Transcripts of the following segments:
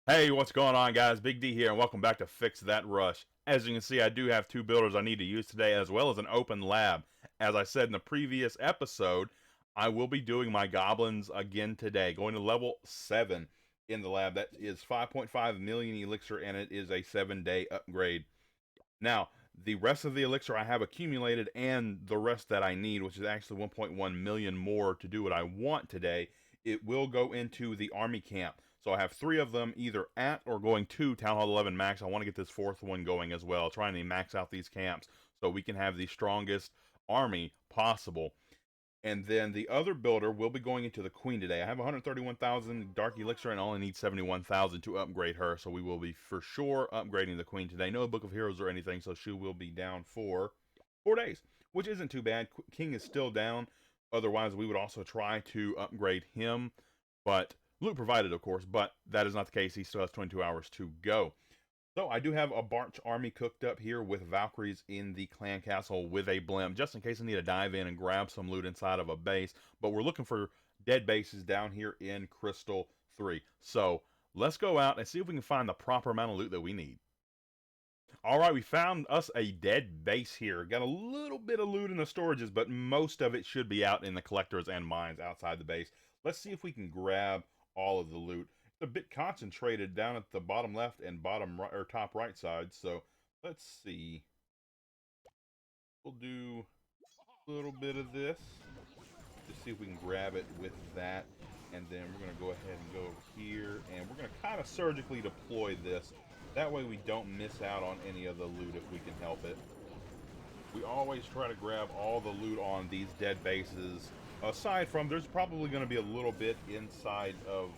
Hey, what's going on, guys? Big D here, and welcome back to Fix That Rush. As you can see, I do have two builders I need to use today, as well as an open lab. As I said in the previous episode, I will be doing my goblins again today, going to level 7 in the lab. That is 5.5 million elixir, and it is a 7-day upgrade. Now, the rest of the elixir I have accumulated, and the rest that I need, which is actually 1.1 million more to do what I want today, it will go into the army camp. So I have three of them either at or going to Town Hall 11 max. I want to get this fourth one going as well, trying to max out these camps so we can have the strongest army possible. And then the other builder will be going into the Queen today. I have 131,000 Dark Elixir and only need 71,000 to upgrade her. So we will be for sure upgrading the Queen today. No Book of Heroes or anything, so she will be down for 4 days, which isn't too bad. King is still down. Otherwise, we would also try to upgrade him, but loot provided, of course. But that is not the case. He still has 22 hours to go. So I do have a Barch army cooked up here with Valkyries in the clan castle with a blimp, just in case I need to dive in and grab some loot inside of a base. But we're looking for dead bases down here in Crystal 3. So let's go out and see if we can find the proper amount of loot that we need. Alright, we found us a dead base here. Got a little bit of loot in the storages, but most of it should be out in the collectors and mines outside the base. Let's see if we can grab all of the loot. It's a bit concentrated down at the bottom left and bottom right or top right side. So let's see. We'll do a little bit of this. Just see if we can grab it with that. And then we're going to go ahead and go over here. And we're going to kind of surgically deploy this. That way we don't miss out on any of the loot if we can help it. We always try to grab all the loot on these dead bases. Aside from, there's probably going to be a little bit inside of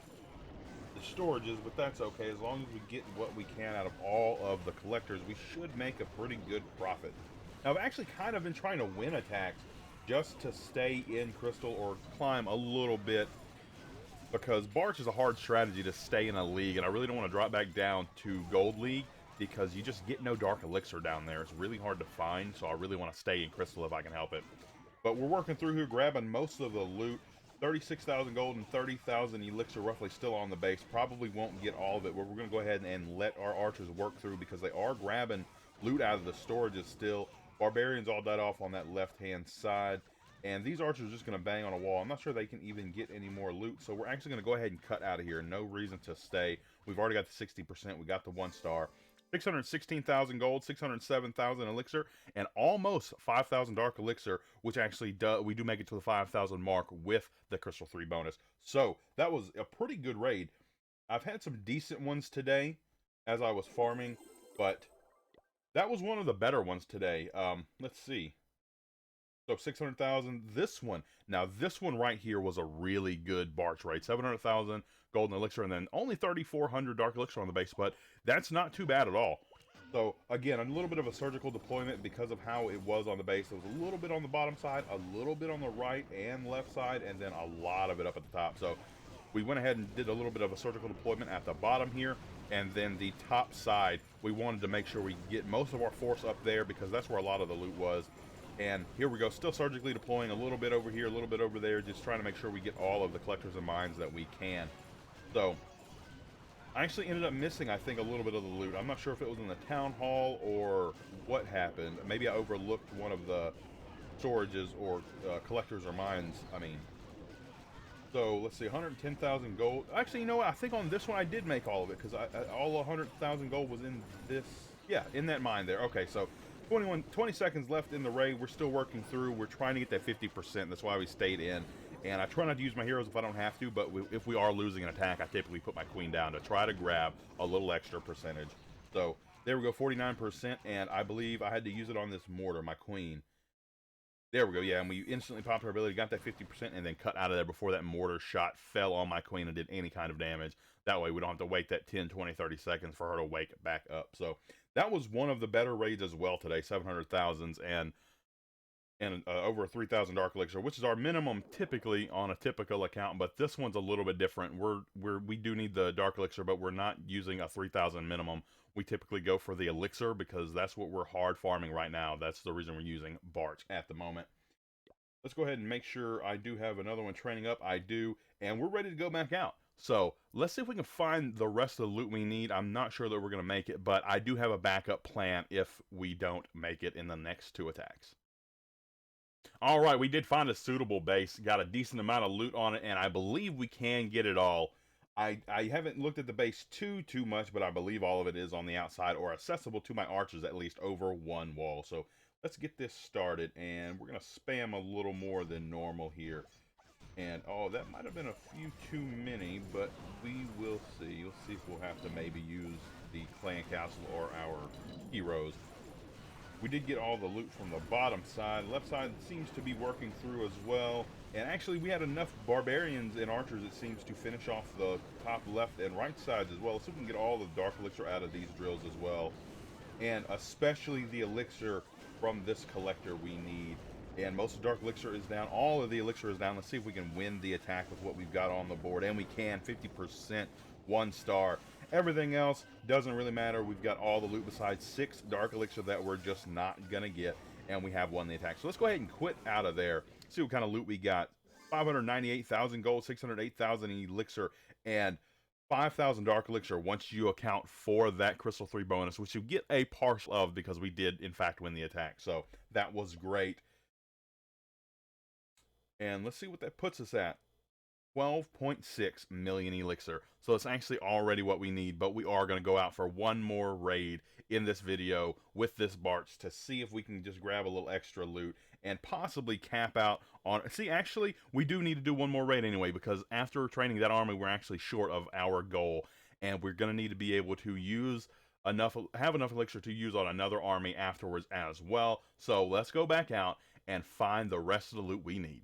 the storages, but that's okay. As long as we get what we can out of all of the collectors, we should make a pretty good profit. Now, I've actually kind of been trying to win attacks just to stay in Crystal or climb a little bit, because Barch is a hard strategy to stay in a league, and I really don't want to drop back down to Gold League because you just get no Dark Elixir down there. It's really hard to find, so I really want to stay in Crystal if I can help it. But we're working through here, grabbing most of the loot. 36,000 gold and 30,000 elixir roughly still on the base. Probably won't get all of it, but we're going to go ahead and let our archers work through because they are grabbing loot out of the storages still. Barbarians all died off on that left-hand side. And these archers are just going to bang on a wall. I'm not sure they can even get any more loot, so we're actually going to go ahead and cut out of here. No reason to stay. We've already got the 60%. We got the 1-star. 616,000 gold, 607,000 elixir, and almost 5,000 dark elixir, which actually we do make it to the 5,000 mark with the Crystal 3 bonus. So that was a pretty good raid. I've had some decent ones today as I was farming, but that was one of the better ones today. Let's see. So 600,000. This one. Now, this one right here was a really good Barch raid. 700,000 golden elixir and then only 3,400 dark elixir on the base, but that's not too bad at all. So, again, a little bit of a surgical deployment because of how it was on the base. It was a little bit on the bottom side, a little bit on the right and left side, and then a lot of it up at the top. So, we went ahead and did a little bit of a surgical deployment at the bottom here, and then the top side, we wanted to make sure we get most of our force up there because that's where a lot of the loot was. And here we go, still surgically deploying a little bit over here, a little bit over there, just trying to make sure we get all of the collectors and mines that we can. So, I actually ended up missing, I think, a little bit of the loot. I'm not sure if it was in the town hall or what happened. Maybe I overlooked one of the storages or collectors or mines, I mean. So, let's see, 110,000 gold. Actually, you know what? I think on this one I did make all of it because all 100,000 gold was in this, yeah, in that mine there. Okay, so 20 seconds left in the raid. We're still working through. We're trying to get that 50%. That's why we stayed in. And I try not to use my heroes if I don't have to, but if we are losing an attack, I typically put my queen down to try to grab a little extra percentage. So there we go, 49%, and I believe I had to use it on this mortar, my queen. There we go, yeah, and we instantly popped her ability, got that 50%, and then cut out of there before that mortar shot fell on my queen and did any kind of damage. That way we don't have to wait that 10, 20, 30 seconds for her to wake back up. So that was one of the better raids as well today, 700,000s, and over 3,000 dark elixir, which is our minimum typically on a typical account, but this one's a little bit different. We do need the dark elixir, but we're not using a 3,000 minimum. We typically go for the elixir because that's what we're hard farming right now. That's the reason we're using Barch at the moment. Let's go ahead and make sure I do have another one training up. I do, and we're ready to go back out. So let's see if we can find the rest of the loot we need. I'm not sure that we're going to make it, but I do have a backup plan if we don't make it in the next 2 attacks. All right, we did find a suitable base, got a decent amount of loot on it, and I believe we can get it all. I haven't looked at the base too much, but I believe all of it is on the outside or accessible to my archers at least over one wall. So let's get this started, and we're going to spam a little more than normal here. And, oh, that might have been a few too many, but we will see. Let's see if we'll have to maybe use the clan castle or our heroes. We did get all the loot from the bottom side. Left side seems to be working through as well. And actually, we had enough barbarians and archers, it seems, to finish off the top left and right sides as well. So we can get all the dark elixir out of these drills as well. And especially the elixir from this collector we need. And most of Dark Elixir is down. All of the Elixir is down. Let's see if we can win the attack with what we've got on the board. And we can. 50%, 1 star. Everything else doesn't really matter. We've got all the loot besides 6 Dark Elixir that we're just not going to get. And we have won the attack. So let's go ahead and quit out of there. See what kind of loot we got. 598,000 gold, 608,000 Elixir, and 5,000 Dark Elixir once you account for that Crystal 3 bonus, which you get a partial of because we did, in fact, win the attack. So that was great. And let's see what that puts us at. 12.6 million elixir. So it's actually already what we need, but we are going to go out for one more raid in this video with this Barch to see if we can just grab a little extra loot and possibly cap out on... See, actually, we do need to do one more raid anyway, because after training that army, we're actually short of our goal, and we're going to need to be able to have enough elixir to use on another army afterwards as well. So let's go back out and find the rest of the loot we need.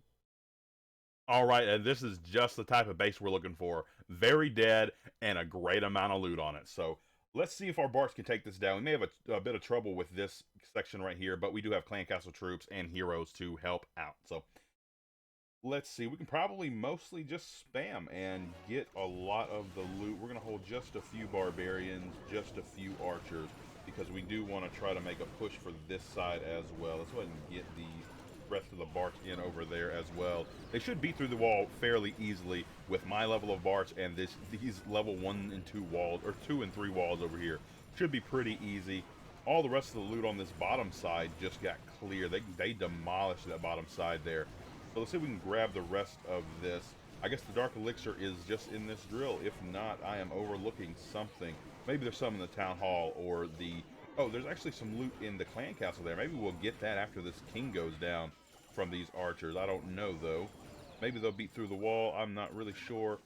All right, and this is just the type of base we're looking for. Very dead and a great amount of loot on it. So let's see if our Barch can take this down. We may have a bit of trouble with this section right here, but we do have clan castle troops and heroes to help out. So let's see. We can probably mostly just spam and get a lot of the loot. We're going to hold just a few barbarians, just a few archers, because we do want to try to make a push for this side as well. Let's go ahead and get the rest of the Barch in over there as well. They should beat through the wall fairly easily with my level of Barch and these level 1 and 2 walls, or 2 and 3 walls over here. Should be pretty easy. All the rest of the loot on this bottom side just got clear. They demolished that bottom side there. So let's see if we can grab the rest of this. I guess the Dark Elixir is just in this drill. If not, I am overlooking something. Maybe there's some in the Town Hall or the... Oh, there's actually some loot in the clan castle there. Maybe we'll get that after this king goes down from these archers. I don't know, though. Maybe they'll beat through the wall. I'm not really sure.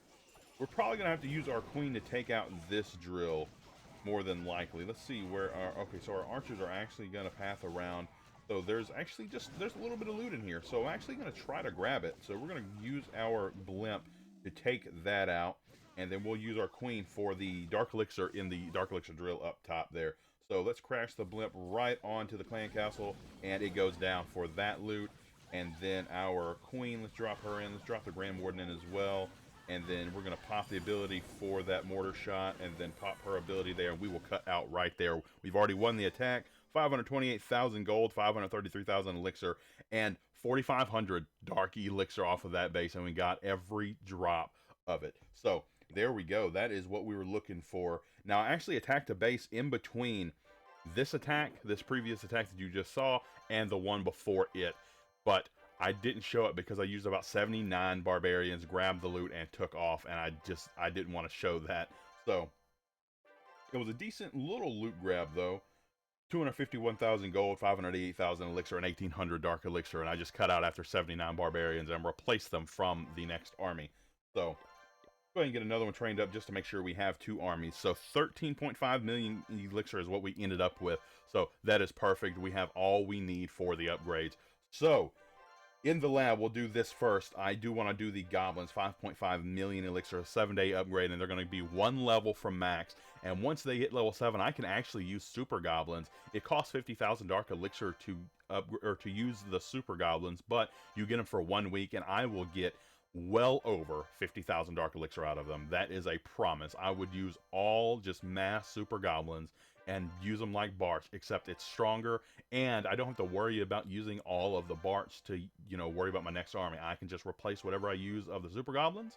We're probably going to have to use our queen to take out this drill, more than likely. Let's see where our... Okay, so our archers are actually going to path around. So there's actually there's a little bit of loot in here. So I'm actually going to try to grab it. So we're going to use our blimp to take that out. And then we'll use our queen for the Dark Elixir in the Dark Elixir drill up top there. So let's crash the blimp right onto the clan castle, and it goes down for that loot. And then our queen, let's drop her in. Let's drop the Grand Warden in as well. And then we're going to pop the ability for that mortar shot, and then pop her ability there, and we will cut out right there. We've already won the attack. 528,000 gold, 533,000 elixir, and 4,500 dark elixir off of that base, and we got every drop of it. So there we go. That is what we were looking for. Now, I actually attacked a base in between this attack, this previous attack that you just saw, and the one before it. But I didn't show it because I used about 79 barbarians, grabbed the loot, and took off, and I didn't want to show that. So it was a decent little loot grab, though. 251,000 gold, 588,000 elixir, and 1,800 dark elixir, and I just cut out after 79 barbarians and replaced them from the next army. So go ahead and get another one trained up just to make sure we have 2 armies. So 13.5 million elixir is what we ended up with. So that is perfect. We have all we need for the upgrades. So in the lab, we'll do this first. I do want to do the goblins, 5.5 million elixir, 7-day upgrade, and they're going to be 1 level from max. And once they hit level 7, I can actually use super goblins. It costs 50,000 dark elixir to use the super goblins, but you get them for 1 week, and I will get well over 50,000 dark elixir out of them. That is a promise. I would use all just mass super goblins and use them like Barch, except it's stronger, and I don't have to worry about using all of the Barch to, worry about my next army. I can just replace whatever I use of the super goblins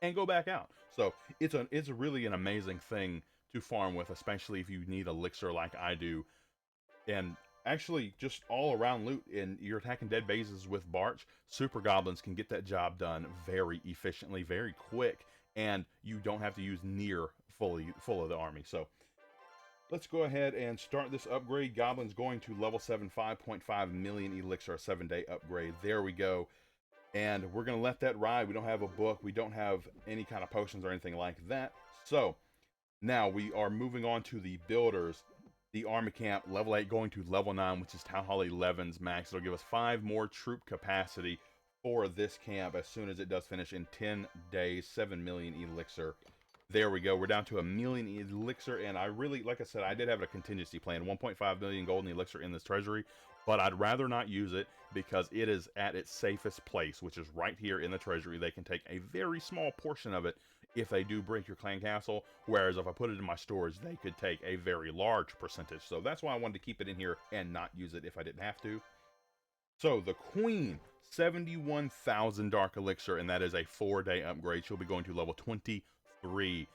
and go back out. So it's really an amazing thing to farm with, especially if you need elixir like I do. And actually, just all around loot, and you're attacking dead bases with Barch, Super Goblins can get that job done very efficiently, very quick, and you don't have to use near fully full of the army. So let's go ahead and start this upgrade. Goblins going to level 7, 5.5 million elixir, a 7-day upgrade. There we go. And we're going to let that ride. We don't have a book. We don't have any kind of potions or anything like that. So now we are moving on to the builders. The army camp, level 8 going to level 9, which is Town Hall 11's max. It'll give us 5 more troop capacity for this camp as soon as it does finish in 10 days, 7 million elixir. There we go. We're down to 1 million elixir, and I really, like I said, I did have a contingency plan, 1.5 million golden elixir in this treasury, but I'd rather not use it because it is at its safest place, which is right here in the treasury. They can take a very small portion of it if they do break your clan castle, whereas if I put it in my storage, they could take a very large percentage. So that's why I wanted to keep it in here and not use it if I didn't have to. So the Queen, 71,000 dark elixir, and that is a 4-day upgrade. She'll be going to level 23.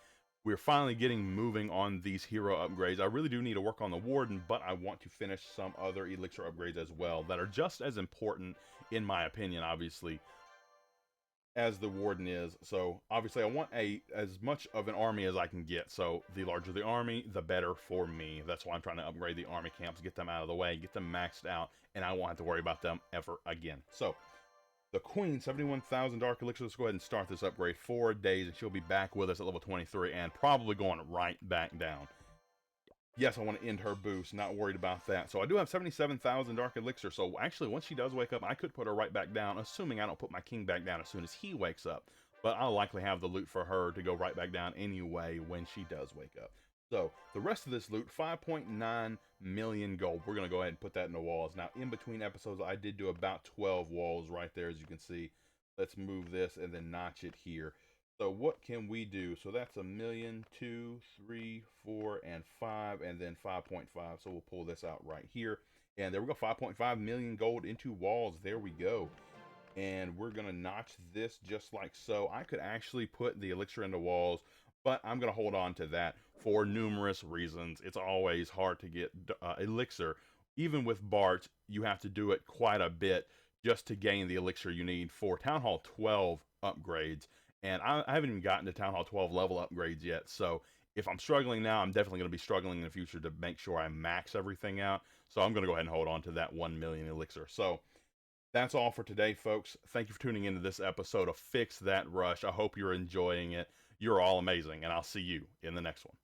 We're finally getting moving on these hero upgrades. I really do need to work on the Warden, but I want to finish some other elixir upgrades as well that are just as important, in my opinion, obviously, as the Warden is. So obviously I want as much of an army as I can get. So the larger the army, the better for me. That's why I'm trying to upgrade the army camps, get them out of the way, get them maxed out, and I won't have to worry about them ever again. So the Queen, 71,000 dark elixir. Let's go ahead and start this upgrade. 4 days, and she'll be back with us at level 23 and probably going right back down. Yes, I want to end her boost, not worried about that. So I do have 77,000 dark elixir. So actually, once she does wake up, I could put her right back down, assuming I don't put my king back down as soon as he wakes up. But I'll likely have the loot for her to go right back down anyway when she does wake up. So the rest of this loot, 5.9 million gold. We're going to go ahead and put that in the walls. Now, in between episodes, I did do about 12 walls right there, as you can see. Let's move this and then notch it here. So what can we do? So that's 1 million, 2, 3, 4, and 5, and then 5.5. So we'll pull this out right here. And there we go, 5.5 million gold into walls. There we go. And we're going to notch this just like so. I could actually put the elixir into walls, but I'm going to hold on to that for numerous reasons. It's always hard to get elixir. Even with Barch, you have to do it quite a bit just to gain the elixir you need for Town Hall 12 upgrades. And I haven't even gotten to Town Hall 12 level upgrades yet. So if I'm struggling now, I'm definitely going to be struggling in the future to make sure I max everything out. So I'm going to go ahead and hold on to that 1 million elixir. So that's all for today, folks. Thank you for tuning into this episode of Fix That Rush. I hope you're enjoying it. You're all amazing, and I'll see you in the next one.